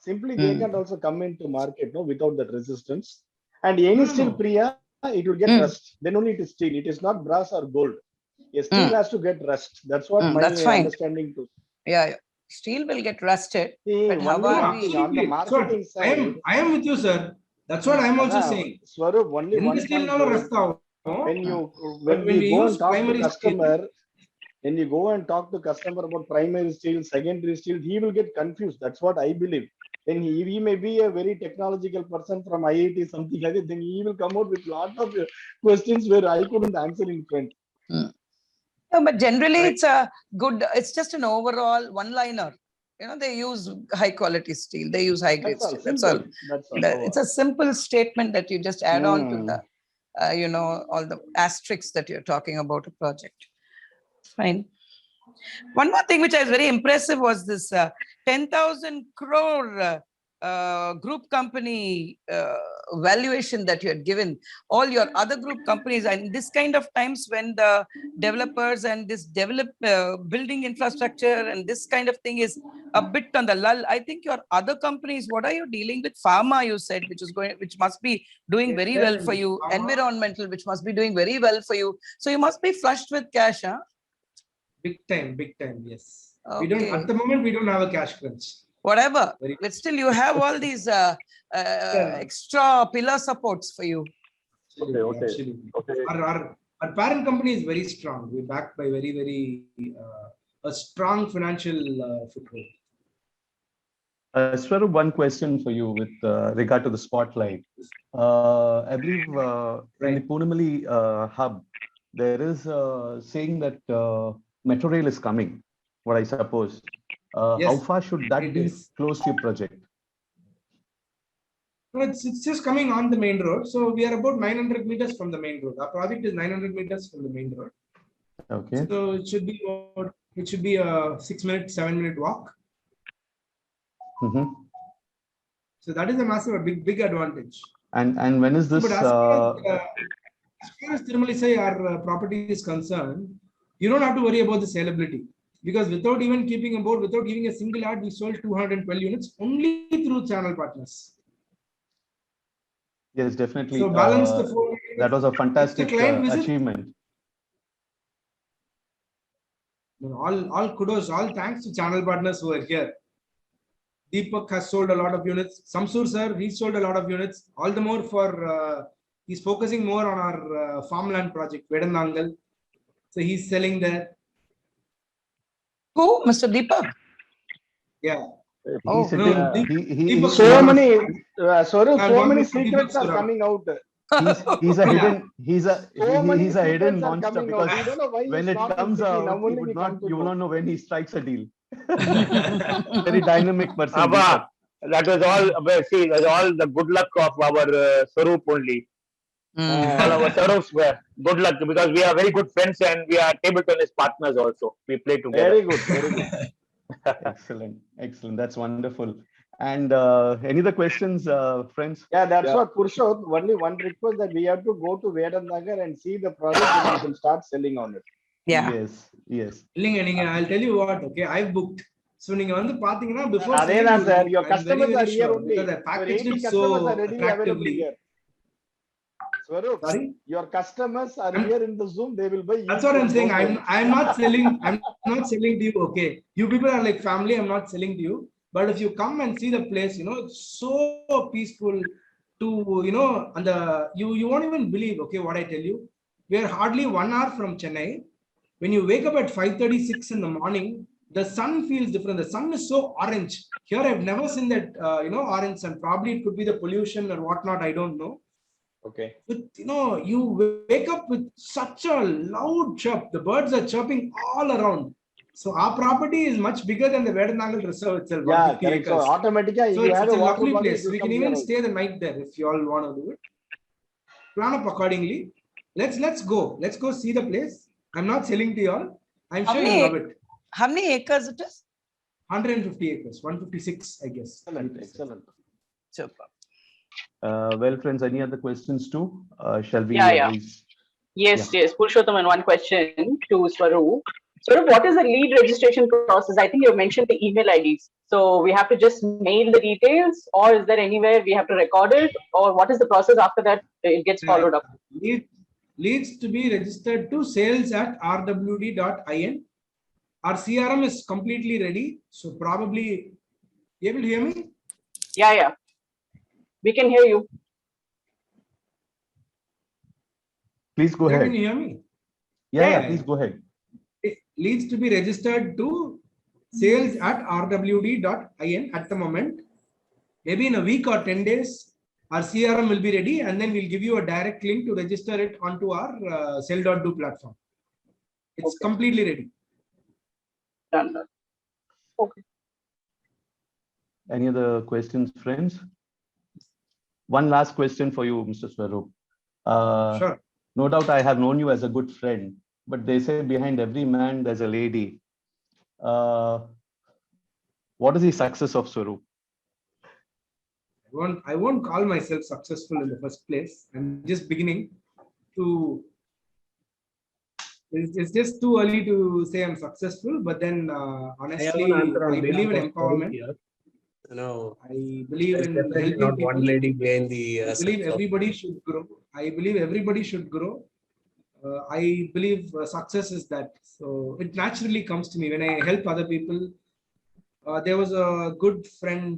Simply they can also come into market no, without that resistance. And any steel, Priya, it will get rust. Then only it is steel. It is not brass or gold. A steel has to get rust. That's what my That's fine. understanding too. Yeah, steel will get rusted. See, But how only are one we? thing on the marketing I side. am with you, sir. That's what I am also Adan, saying. Swaroop, only one point. Swaroop. When when we we go use and talk to primary steel- customer, when you go and talk to customer about primary steel, secondary steel, he will get confused. That's what I believe. Then he may be a very technological person from IIT, something like that. Then he will come out with lot of questions where I couldn't answer in front. No, but generally Right. it's a good, it's just an overall one-liner. They use high quality steel. They use high grade That's all. steel. That's all. Simple. That's all. It's a simple statement that you just add on to the, all the asterisks that you're talking about a project. Fine. One more thing which I was very impressive was this 10,000 crore group company valuation that you had given all your other group companies. And this kind of times when the developers and this building infrastructure and this kind of thing is a bit on the lull, I think your other companies, what are you dealing with? Pharma, you said, which must be doing very well for you. Pharma. Environmental, which must be doing very well for you. So you must be flushed with cash, huh? Big time, yes. Okay. At the moment, we don't have a cash crunch. Whatever, Very- but still you have all these extra pillar supports for you. Absolutely, okay. absolutely. Okay. Our parent company is very strong. We're backed by very a strong financial foothold. Swaroop, one question for you with regard to the spotlight. I believe in the Purnamali hub, there is saying that metro rail is coming, what I suppose. How Yes, far should that it be is. close to your project? No, it's just coming on the main road. So we are about 900 meters from the main road. Our project is 900 meters from the main road. Okay. So it should be a 6-minute, 7-minute walk. Mhm. So that is a massive, big advantage. And when is this? But as far as Tirumalisai, our property is concerned, you don't have to worry about the saleability. Because without even keeping a board, without giving a single ad, we sold 212 units only through channel partners. Yes, definitely. So balance the 4 That was a fantastic client visit. achievement. All kudos, all thanks to channel partners who are here. Deepak has sold a lot of units. Samsur sir, he sold a lot of units. All the more for he's focusing more on our farmland project, Vedanangal. So he's selling there. Who? Mr. Deepak? Yeah. He's no, sitting. Deepak So Swaroop. many, Swaroop, I'm so working many with Deepak secrets are Swaroop. coming out. He's a hidden. He's So many a hidden secrets are monster coming out. because We don't know why when he's it not in comes city. out, Now you only would we not. come to You will know. not know when he strikes a deal. Very dynamic person. Deepak. Abba, that was all. Well, see, that's all the good luck of our Swaroop only. All our Swaroop's were good luck because we are very good friends and we are table tennis partners also. We play together. Very good, very good. Excellent, excellent. That's wonderful. And any other questions, friends? Yeah, that's Yeah. what Purshot. Only one request that we have to go to Vedannagar and see the product and we can start selling on it. Yeah. Yes, yes. I'll tell you what, okay, I've booked. So நீங்க வந்து பாத்தீங்கன்னா before அதேதான் selling, sir, you your know, I'm very, customers very are here sure only. because I Your packaged 80 it customers so are readily available attractively. here. Swaroop, Sorry? your customers are I'm- here in the Zoom, they will buy. That's each what I'm one saying. mobile. I'm not selling. I'm not selling to you. Okay, you people are like family. I'm not selling to you. But if you come and see the place, you know, it's so peaceful. To you know, and you won't even believe. Okay, what I tell you, we are hardly 1 hour from Chennai. When you wake up at 5:36 in the morning, the sun feels different. The sun is so orange. Here, I've never seen that. You know, orange sun. Probably it could be the pollution or whatnot. I don't know. Okay. With, you know, you wake up with such a loud chirp. The birds are chirping all around. So our property is much bigger than the Vedanangal Reserve itself. Yeah, 150 correct. So acres. automatically So you it's have a a water lovely body. place. We can even stay the night there if you all want to do it. Plan up accordingly. Let's go. Let's go see the place. I'm not selling to you all. I'm How sure many- you love it. How many acres it is? 150 acres, 156, I guess. Excellent, excellent. Super. Well, friends, any other questions too? Shall we? Yeah, yeah. raise- Yes, yes. Purushottam, and one question to Swaroop. Swaroop, what is the lead registration process? I think you mentioned the email IDs. So we have to just mail the details, or is there anywhere we have to record it, or what is the process after that it gets followed up? Leads to be registered to sales@rwd.in. Our CRM is completely ready. So probably, you able to hear me? Yeah, yeah. We can hear you. Please go Can ahead. you hear me? Yeah, Yeah. please go ahead. It leads to be registered to sales@rwd.in at the moment. Maybe in a week or 10 days, our CRM will be ready, and then we'll give you a direct link to register it onto our sell.do platform. It's Okay. completely ready. Done. Okay. Any other questions, friends? One last question for you, Mr. Swaroop. Sure. No doubt I have known you as a good friend, but they say behind every man there's a lady. What is the success of Swaroop? I won't call myself successful in the first place. I'm just beginning to. It's just too early to say I'm successful, but then honestly, I believe in empowerment. No, I believe in helping not people. one lady behind the. I believe everybody should grow. I believe everybody should grow. I believe success is that. So it naturally comes to me when I help other people. There was a good friend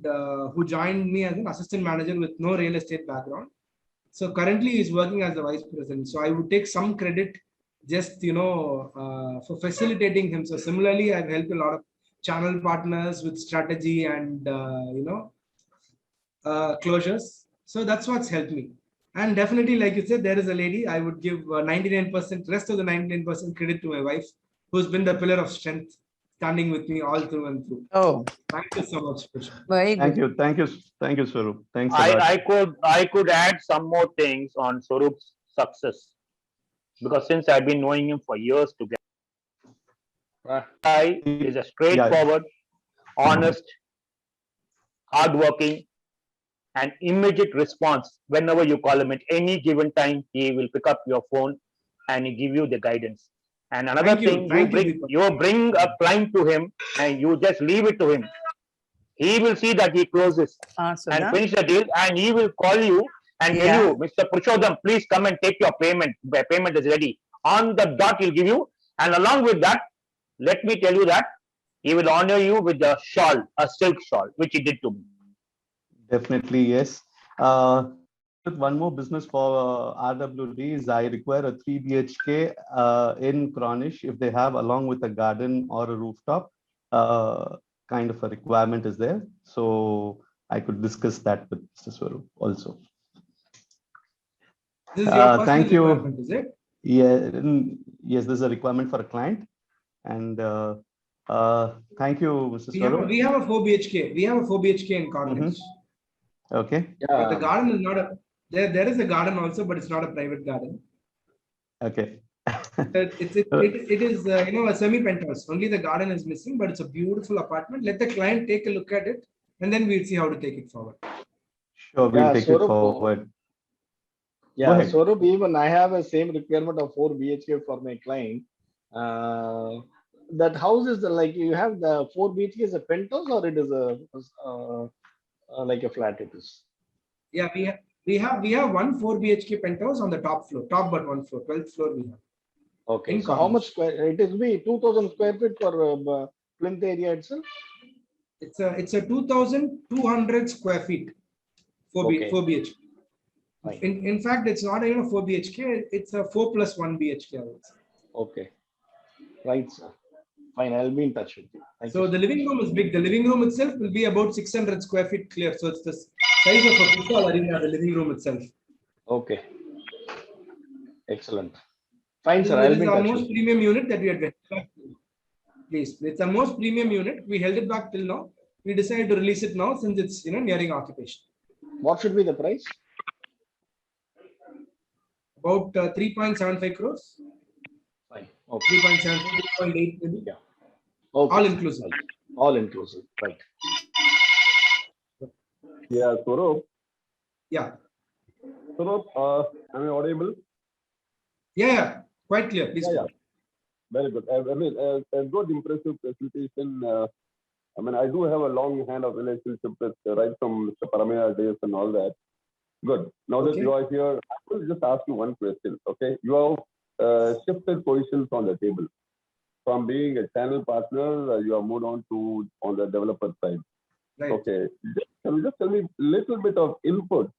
who joined me as an assistant manager with no real estate background. So currently he's working as the vice president. So I would take some credit just, you know, for facilitating him. So similarly, I've helped a lot of channel partners with strategy and, you know, closures. So that's what's helped me. And definitely, like you said, there is a lady. I would give 99%, rest of the 99% credit to my wife, who's been the pillar of strength, standing with me all through and through. Oh, Thank you so much, Krishna. very Thank good. you, Swaroop. Thanks a lot. I could add some more things on Swaroop's success, because since I've been knowing him for years together, guy is a straightforward, honest, hardworking, and immediate response. Whenever you call him at any given time, he will pick up your phone and he give you the guidance. And another Thank you. thing, Thank you, you bring a client to him and you just leave it to him. He will see that he closes and Sudha. finish the deal, and he will call you and Yeah. tell you, Mr. Purushottam, please come and take your payment. The payment is ready. On the dot, he'll give you. And along with that, let me tell you that he will honor you with a shawl, a silk shawl, which he did to me. Definitely, yes. With one more business for RWD is I require a 3 BHK in Cronish if they have, along with a garden or a rooftop. Kind of a requirement is there. So I could discuss that with Mr. Swaroop also. This is your Thank personal you. requirement, is it? Yeah, yes, this is a requirement for a client. And thank you, Mr. Swaroop. We have a 4 BHK. We have a 4 BHK in Cornish. Okay. But the garden is not a. There is a garden also, but it's not a private garden. Okay. It is you know, a semi penthouse. Only the garden is missing, but it's a beautiful apartment. Let the client take a look at it, and then we'll see how to take it forward. Sure, we'll Yeah, take it Swaroop, forward. Yeah, ahead. Swaroop, even I have a same requirement of 4 BHK for my client. that house is like you have the 4 BHK is a penthouse or it is like a flat it is? Yeah, we have one 4 BHK penthouse on the top floor, top but one floor, 12th floor we have. Okay, In so how corners. much square, it is be 2000 square feet for plinth area itself? It's a 2,200 square feet, 4 Okay. BHK. Fine. In fact, it's not even a 4 BHK, it's a 4 plus 1 BHK. I would say. Okay, right, sir. Fine, I'll be in touch with you. Thank So you. the living room is big. The living room itself will be about 600 square feet clear. So it's the size of a football arena, the living room itself. Okay, excellent. Fine, This sir. I'll is be in our touch most with you. premium unit that we had. Please, it's the most premium unit. We held it back till now. We decided to release it now since it's nearing occupation. What should be the price? About 3.75 crores. Fine. Okay. 3.7, 3.8 maybe. Yeah. Okay. All inclusive. Right. All inclusive. Right. Yeah, Swaroop. Yeah. Swaroop, am I audible? Yeah. Quite clear. Please. Yeah. Very good. I mean, a good, impressive presentation. I mean, I do have a long hand of relationship with right from Mr. Paramaya days and all that. Good. Now that you are here, I will just ask you one question. Okay, you have shifted positions on the table. From being a channel partner, you have moved on the developer side. Right. Okay, just tell me a little bit of input.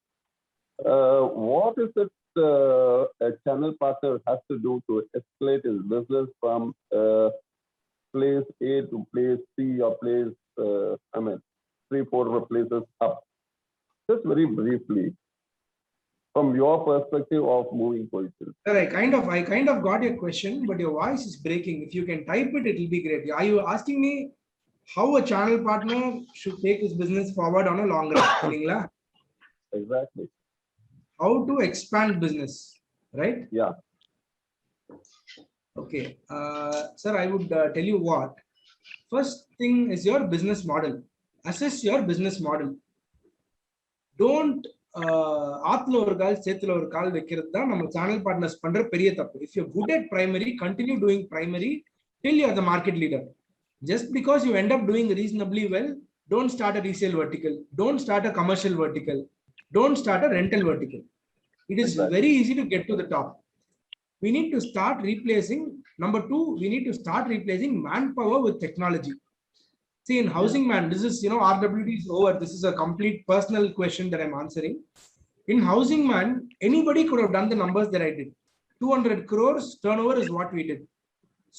What is it a channel partner has to do to escalate his business from place A to place C or place, 3-4 places up? Just very briefly, from your perspective of moving positions. Sir, I kind of got your question, but your voice is breaking. If you can type it, it'll be great. Are you asking me how a channel partner should take his business forward on a long run? Exactly. How to expand business, right? Yeah. Okay. Sir, I would tell you what. First thing is your business model. Assess your business model. Don't ஆத்துல ஒரு கால் சேத்துல ஒரு கால் வைக்கிறது தான் நம்ம channel partners பண்ற பெரிய தப்பு. If you're good at primary, continue doing primary till you're the market leader. Just because you end up doing reasonably well, don't start a resale vertical, don't start a commercial vertical, don't start a rental vertical. It is very easy to get to the top. We need to start replacing, number two, we need to start replacing manpower with technology. See, in Housing Man, this is, RWD is over. This is a complete personal question that I'm answering. In Housing Man, anybody could have done the numbers that I did. 200 crores turnover is what we did.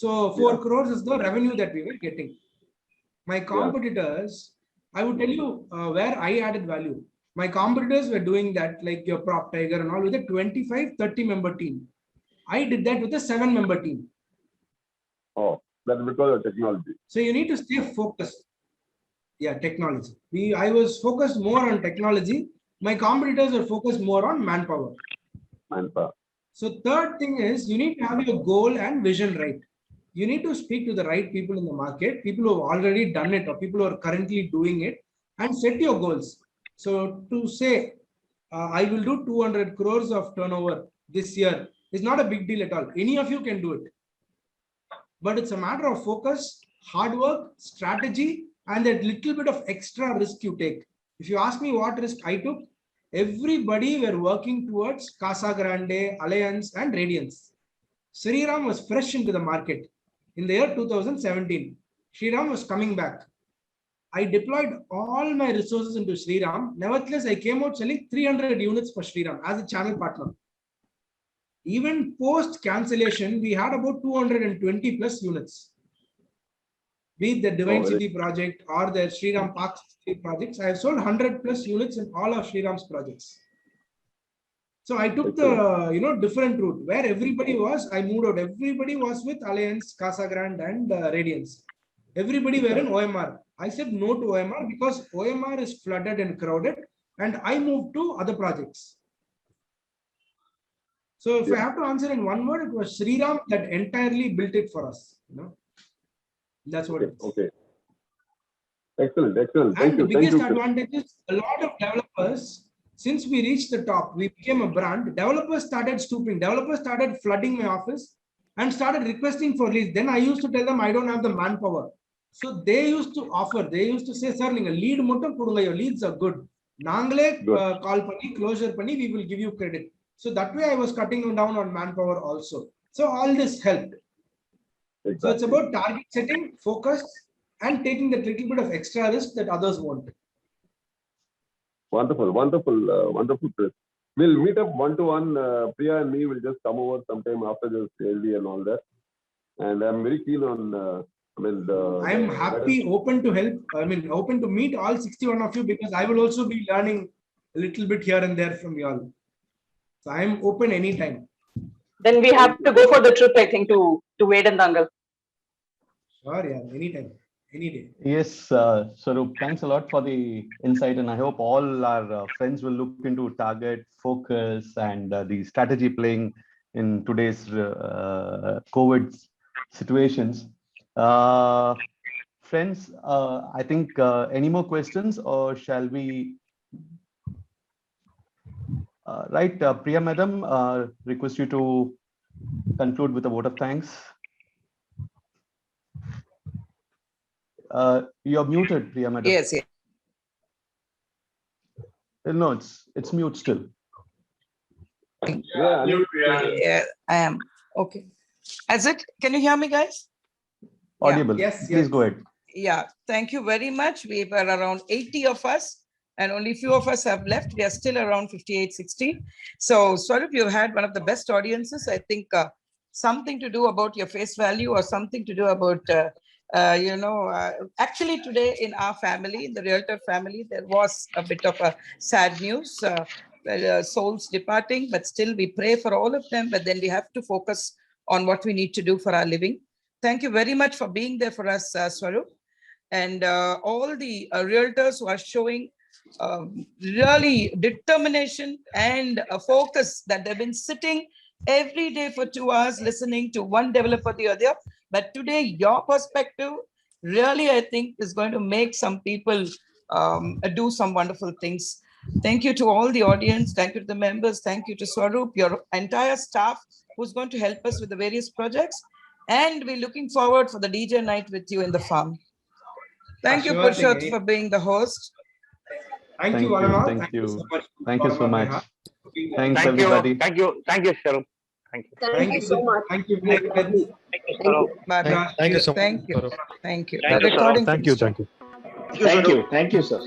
So 4 crores is the revenue that we were getting. My competitors, I would tell you where I added value. My competitors were doing that, like your Prop Tiger and all, with a 25-30 member team. I did that with a 7-member team. Oh, that's because of technology. So you need to stay focused. Yeah, technology. I was focused more on technology. My competitors were focused more on manpower. Manpower. So third thing is you need to have your goal and vision right. You need to speak to the right people in the market, people who have already done it or people who are currently doing it, and set your goals. So to say, I will do 200 crores of turnover this year is not a big deal at all. Any of you can do it. But it's a matter of focus, hard work, strategy, and that little bit of extra risk you take. If you ask me what risk I took, everybody were working towards Casa Grande, Alliance, and Radiance. Shriram was fresh into the market. In the year 2017, Shriram was coming back. I deployed all my resources into Shriram. Nevertheless, I came out selling 300 units for Shriram as a channel partner. Even post cancellation, we had about 220 plus units. Be it the Divine City project or the Shriram Park projects, I have sold 100 plus units in all of Shriram's projects. So I took the different route where everybody was. I moved out. Everybody was with Alliance, Casa Grande, and Radiance. Everybody were in OMR. I said no to OMR because OMR is flooded and crowded, and I moved to other projects. So if I have to answer in one word, it was Shriram that entirely built it for us. That's what it is. Okay. Excellent. And the biggest advantage is a lot of developers, since we reached the top, we became a brand. Developers started stooping. Developers started flooding my office. and started requesting for leads. Then I used to tell them I don't have the manpower. So they used to offer, they used to say, sir, நீங்க lead மட்டும் கொடுங்க, your leads are good. நாங்களே call பண்ணி, closure பண்ணி, we will give you credit. So that way I was cutting down on manpower also. So all this helped. Exactly. So it's about target setting, focus, and taking that little bit of extra risk that others won't. Wonderful, wonderful, wonderful, Chris. We'll meet up one-to-one. Priya and me will just come over sometime after this LD and all that. And I'm very keen on, I'm happy, open to help. I mean, open to meet all 61 of you because I will also be learning a little bit here and there from you all. So I'm open anytime. Then we have to go for the trip, I think, to Vedantangal. Sure, yeah, anytime, any day. Yes, Swaroop, thanks a lot for the insight, and I hope all our friends will look into target, focus, and the strategy playing in today's COVID situations. Friends, I think any more questions, or shall we? Right, Priya Madam, request you to conclude with a vote of thanks. You're muted, Priya Madam. Yes, yes. No, it's mute still. Yeah, I am. Okay. As it, can you hear me, guys? Audible. Yes, Please yes. go ahead. Yeah, thank you very much. We were around 80 of us, and only few of us have left. We are still around 58, 60. So, Swaroop, you had one of the best audiences. I think something to do about your face value, or something to do about, actually today in our family, in the Realtor family, there was a bit of a sad news, souls departing, but still we pray for all of them, but then we have to focus on what we need to do for our living. Thank you very much for being there for us, Swaroop. And all the realtors who are showing really determination and a focus, that they've been sitting every day for 2 hours listening to one developer or the other. But today, your perspective really, I think, is going to make some people do some wonderful things. Thank you to all the audience. Thank you to the members. Thank you to Swaroop, your entire staff who's going to help us with the various projects. And we're looking forward for the DJ night with you in the farm. Thank you, Sure thing, Purushot, eh? for being the host. Thank you, one and all. Thank you. so much. Thank you so Bottom of my much. heart. Thanks, Thank you, everybody. thank you, Swaroop. Thank you. Thank you so much. Thank you. Vinayak. Thank you. Bye-bye. Thank you so much. Thank you. Thank you, The recording. Thank you, sir.